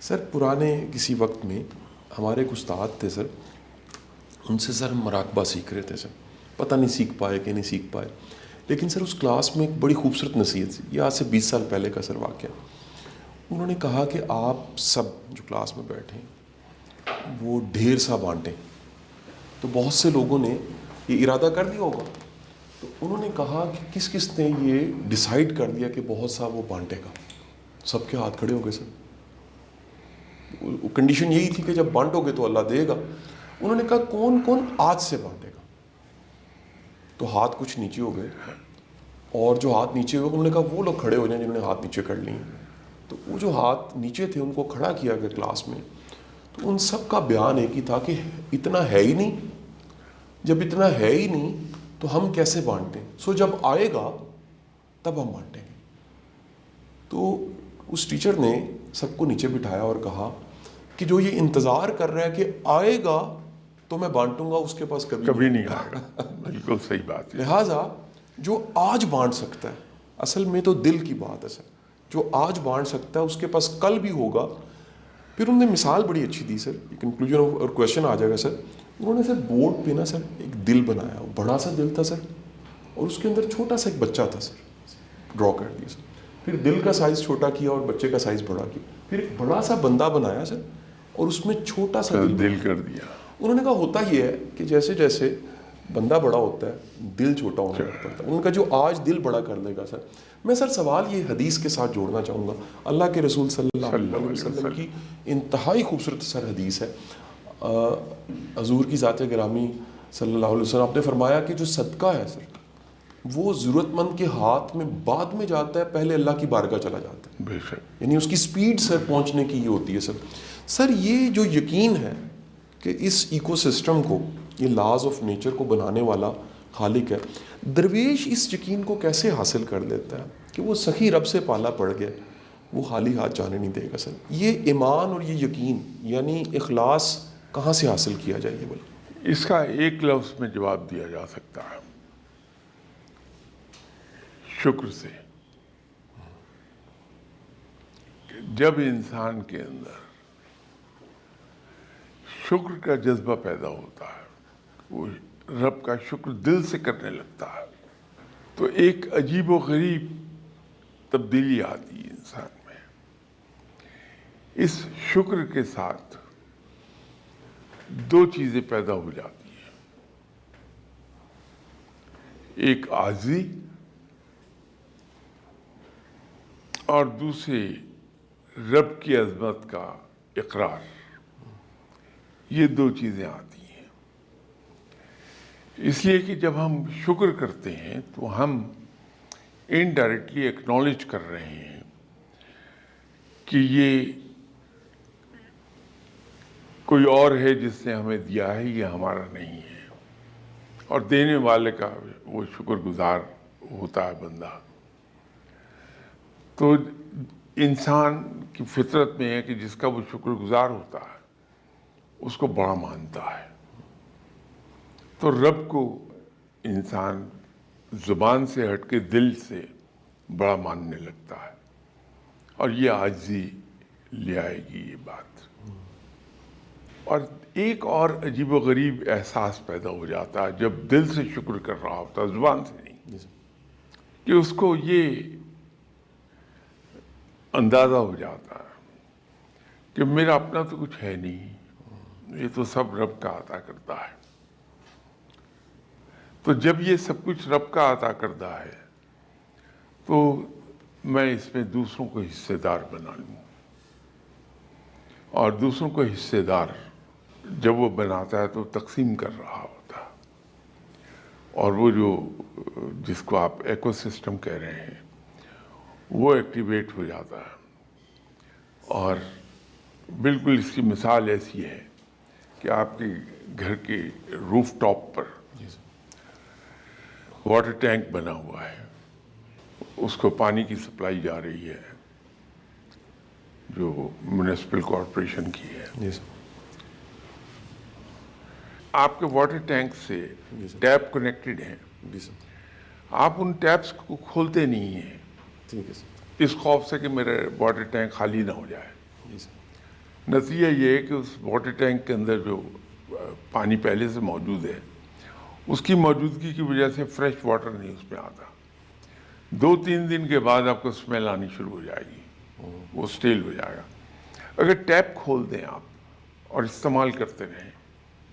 سر پرانے کسی وقت میں ہمارے ایک استاد تھے سر، ان سے سر ہم مراقبہ سیکھ رہے تھے سر، پتہ نہیں سیکھ پائے کہ نہیں سیکھ پائے، لیکن سر اس کلاس میں ایک بڑی خوبصورت نصیحت تھی، یہ آج سے 20 سال پہلے کا سر واقعہ۔ انہوں نے کہا کہ آپ سب جو کلاس میں بیٹھے ہیں وہ ڈھیر سا بانٹیں۔ تو بہت سے لوگوں نے یہ ارادہ کر دیا ہوگا، تو انہوں نے کہا کہ کس کس نے یہ ڈیسائیڈ کر دیا کہ بہت سا وہ بانٹے گا؟ سب کے ہاتھ کھڑے ہو گئے سر۔ کنڈیشن یہی تھی کہ جب بانٹو گے تو اللہ دے گا۔ انہوں نے کہا کون کون آج سے بانٹے گا؟ تو ہاتھ کچھ نیچے ہو گئے، اور جو ہاتھ نیچے ہوئے انہوں نے کہا وہ لوگ کھڑے ہو جائیں جنہوں نے ہاتھ نیچے کر لی ہیں۔ تو وہ جو ہاتھ نیچے تھے ان کو کھڑا کیا گیا کلاس میں، تو ان سب کا بیان ایک ہی تھا کہ اتنا ہے ہی نہیں، جب اتنا ہے ہی نہیں تو ہم کیسے بانٹیں، سو جب آئے گا تب ہم بانٹیں گے۔ تو اس ٹیچر نے سب کو نیچے بٹھایا اور کہا کہ جو یہ انتظار کر رہا ہے کہ آئے گا تو میں بانٹوں گا، اس کے پاس کبھی نہیں آئے گا۔ بالکل صحیح بات ہے۔ لہٰذا جو آج بانٹ سکتا ہے، اصل میں تو دل کی بات ہے سر، جو آج بانٹ سکتا ہے اس کے پاس کل بھی ہوگا۔ پھر انہوں نے مثال بڑی اچھی دی سر، کنکلوژن اور کویشچن آ جائے گا سر۔ انہوں نے سر بورڈ پہ نا سر ایک دل بنایا، بڑا سا دل تھا سر، اور اس کے اندر چھوٹا سا ایک بچہ تھا سر، ڈرا کر دیا سر۔ پھر دل کا سائز چھوٹا کیا اور بچے کا سائز بڑا کیا، پھر ایک بڑا سا بندہ بنایا سر اور اس میں چھوٹا سا دل کر دیا۔ انہوں نے کہا ہوتا یہ ہے کہ جیسے جیسے بندہ بڑا ہوتا ہے دل چھوٹا ہونا پڑتا ہے۔ انہوں نے کہا جو آج دل بڑا کر لے گا سر۔ میں سر سوال یہ حدیث کے ساتھ جوڑنا چاہوں گا، اللہ کے رسول صلی اللہ علیہ وسلم کی انتہائی خوبصورت سر حدیث ہے۔ حضور کی ذات گرامی صلی اللہ علیہ وسلم آپ نے فرمایا کہ جو صدقہ ہے سر وہ ضرورت مند کے ہاتھ میں بعد میں جاتا ہے، پہلے اللہ کی بارگاہ چلا جاتا ہے۔ بے شک، یعنی اس کی سپیڈ سر پہنچنے کی یہ ہوتی ہے سر۔ سر یہ جو یقین ہے کہ اس ایکو سسٹم کو، یہ لاز آف نیچر کو بنانے والا خالق ہے، درویش اس یقین کو کیسے حاصل کر لیتا ہے کہ وہ سخی رب سے پالا پڑ گیا، وہ خالی ہاتھ جانے نہیں دے گا سر۔ یہ ایمان اور یہ یقین یعنی اخلاص کہاں سے حاصل کیا جائے یہ بولے؟ اس کا ایک لفظ میں جواب دیا جا سکتا ہے، شکر سے۔ جب انسان کے اندر شکر کا جذبہ پیدا ہوتا ہے، وہ رب کا شکر دل سے کرنے لگتا ہے، تو ایک عجیب و غریب تبدیلی آتی ہے انسان میں۔ اس شکر کے ساتھ دو چیزیں پیدا ہو جاتی ہیں، ایک عاجزی اور دوسری رب کی عظمت کا اقرار۔ یہ دو چیزیں آتی ہیں، اس لیے کہ جب ہم شکر کرتے ہیں تو ہم انڈائریکٹلی ایکنالج کر رہے ہیں کہ یہ کوئی اور ہے جس نے ہمیں دیا ہے، یہ ہمارا نہیں ہے، اور دینے والے کا وہ شکر گزار ہوتا ہے بندہ۔ تو انسان کی فطرت میں ہے کہ جس کا وہ شکر گزار ہوتا ہے اس کو بڑا مانتا ہے۔ تو رب کو انسان زبان سے ہٹ کے دل سے بڑا ماننے لگتا ہے، اور یہ عاجزی لے آئے گی یہ بات۔ اور ایک اور عجیب و غریب احساس پیدا ہو جاتا ہے جب دل سے شکر کر رہا ہوتا ہے، زبان سے نہیں، کہ اس کو یہ اندازہ ہو جاتا ہے کہ میرا اپنا تو کچھ ہے نہیں، یہ تو سب رب کا عطا کرتا ہے۔ تو جب یہ سب کچھ رب کا عطا کردہ ہے تو میں اس میں دوسروں کو حصے دار بنا لوں، اور دوسروں کو حصے دار جب وہ بناتا ہے تو تقسیم کر رہا ہوتا ہے، اور وہ جو جس کو آپ ایکو سسٹم کہہ رہے ہیں وہ ایکٹیویٹ ہو جاتا ہے۔ اور بالکل اس کی مثال ایسی ہے کہ آپ کے گھر کے روف ٹاپ پر واٹر ٹینک بنا ہوا ہے، اس کو پانی کی سپلائی جا رہی ہے جو میونسپل کارپوریشن کی ہے۔ آپ کے واٹر ٹینک سے ٹیپ کنیکٹڈ ہیں، آپ ان ٹیپس کو کھولتے نہیں ہیں اس خوف سے کہ میرا واٹر ٹینک خالی نہ ہو جائے۔ نتیجہ یہ ہے کہ اس واٹر ٹینک کے اندر جو پانی پہلے سے موجود ہے اس کی موجودگی کی وجہ سے فریش واٹر نہیں اس میں آتا. 2-3 دن کے بعد آپ کو اسمیل آنی شروع ہو جائے گی, وہ سٹیل ہو جائے گا. اگر ٹیپ کھول دیں آپ اور استعمال کرتے رہیں,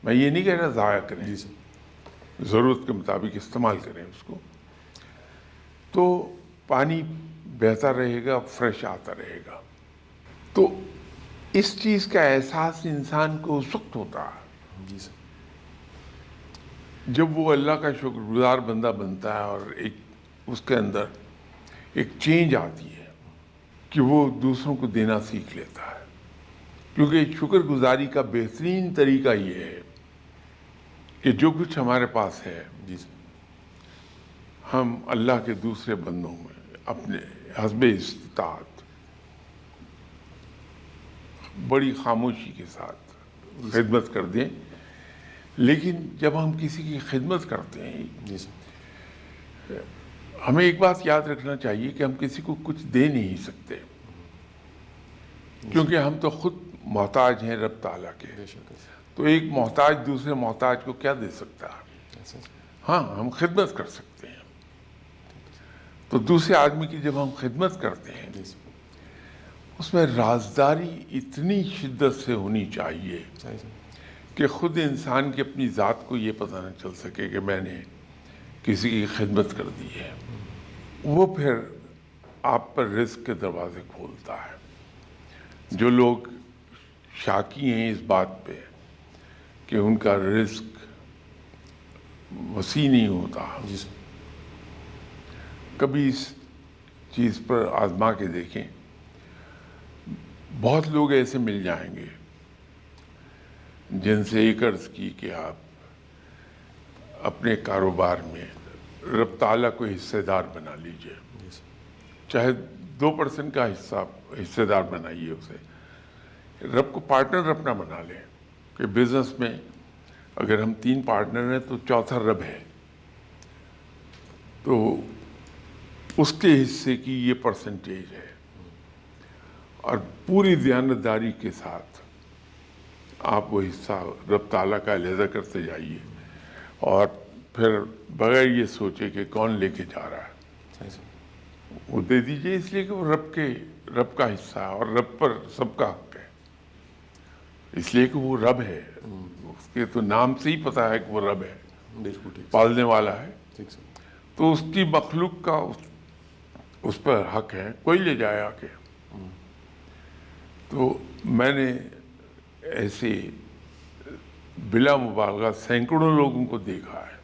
میں یہ نہیں کہہ رہا ضائع کریں, جی سر. ضرورت کے مطابق استعمال کریں اس کو, تو پانی بہتا رہے گا, فریش آتا رہے گا. تو اس چیز کا احساس انسان کو اس وقت ہوتا ہے جی سر. جب وہ اللہ کا شکر گزار بندہ بنتا ہے اور ایک اس کے اندر ایک چینج آتی ہے کہ وہ دوسروں کو دینا سیکھ لیتا ہے. کیونکہ شکر گزاری کا بہترین طریقہ یہ ہے کہ جو کچھ ہمارے پاس ہے جی سر. ہم اللہ کے دوسرے بندوں میں اپنے حسب استطاعت بڑی خاموشی کے ساتھ خدمت کر دیں. لیکن جب ہم کسی کی خدمت کرتے ہیں جی سر. ہمیں ایک بات یاد رکھنا چاہیے کہ ہم کسی کو کچھ دے نہیں سکتے, کیونکہ ہم تو خود محتاج ہیں رب تعالیٰ کے. بے شک. تو ایک محتاج دوسرے محتاج کو کیا دے سکتا ہے؟ ایسا ہاں, ہم خدمت کر سکتے ہیں. تو دوسرے آدمی کی جب ہم خدمت کرتے ہیں جی سر. اس میں رازداری اتنی شدت سے ہونی چاہیے صحیح سر. کہ خود انسان کی اپنی ذات کو یہ پتہ نہ چل سکے کہ میں نے کسی کی خدمت کر دی ہے. وہ پھر آپ پر رزق کے دروازے کھولتا ہے. جو لوگ شاکی ہیں اس بات پہ کہ ان کا رزق وسیع نہیں ہوتا, جی سر. کبھی اس چیز پر آزما کے دیکھیں. بہت لوگ ایسے مل جائیں گے جن سے ایک عرض کی کہ آپ اپنے کاروبار میں رب تعالیٰ کو حصے دار بنا لیجئے, جی سر. چاہے 2% کا حصے دار بنائیے اسے. رب کو پارٹنر اپنا بنا لیں کہ بزنس میں اگر ہم 3 پارٹنر ہیں تو چوتھا رب ہے, تو اس کے حصے کی یہ پرسنٹیج ہے. اور پوری دیانتداری کے ساتھ آپ وہ حصہ رب تعالیٰ کا علیحدہ کرتے جائیے, اور پھر بغیر یہ سوچے کہ کون لے کے جا رہا ہے صحیح سر. وہ دے دیجئے, اس لیے کہ وہ رب کا حصہ ہے اور رب پر سب کا حق ہے. اس لیے کہ وہ رب ہے, اس کے تو نام سے ہی پتہ ہے کہ وہ رب ہے, بالکل ٹھیک. پالنے والا ہے. ٹھیک سر. تو اس کی مخلوق کا اس پر حق ہے, کوئی لے جائے آ کے. تو میں نے ایسے بلا مبالغہ سینکڑوں لوگوں کو دیکھا ہے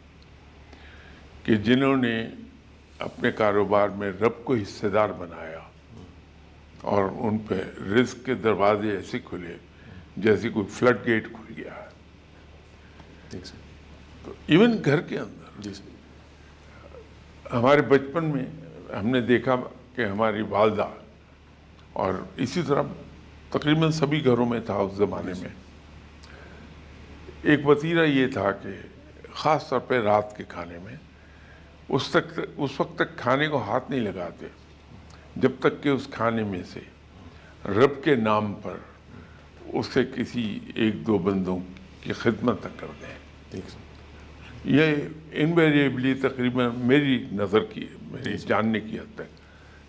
کہ جنہوں نے اپنے کاروبار میں رب کو حصے دار بنایا اور ان پہ رزق کے دروازے ایسے کھلے جیسے کوئی فلڈ گیٹ کھل گیا ہے. ٹھیک سر. تو ایون گھر کے اندر جی سر. ہمارے بچپن میں ہم نے دیکھا کہ ہماری والدہ, اور اسی طرح تقریباً سبھی گھروں میں تھا اس زمانے میں, ایک وتیرہ یہ تھا کہ خاص طور پہ رات کے کھانے میں اس وقت تک کھانے کو ہاتھ نہیں لگاتے جب تک کہ اس کھانے میں سے رب کے نام پر اسے کسی 1-2 بندوں کی خدمت نہ کر دیں. ٹھیک سر. یہ انویریبلی تقریباً میری نظر کی, میری جاننے کی حد تک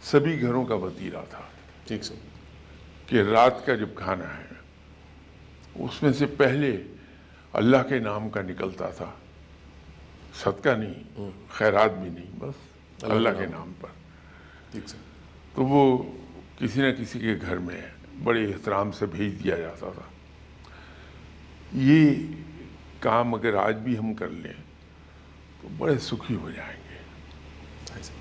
سبھی گھروں کا وتیرہ تھا ٹھیک سر. کہ رات کا جب کھانا ہے اس میں سے پہلے اللہ کے نام کا نکلتا تھا, صدقہ نہیں, خیرات بھی نہیں, بس اللہ کے نام پر. ٹھیک سر. تو وہ کسی نہ کسی کے گھر میں بڑے احترام سے بھیج دیا جاتا تھا. یہ کام اگر آج بھی ہم کر لیں تو بڑے سکھی ہو جائیں گے. صحیح سر.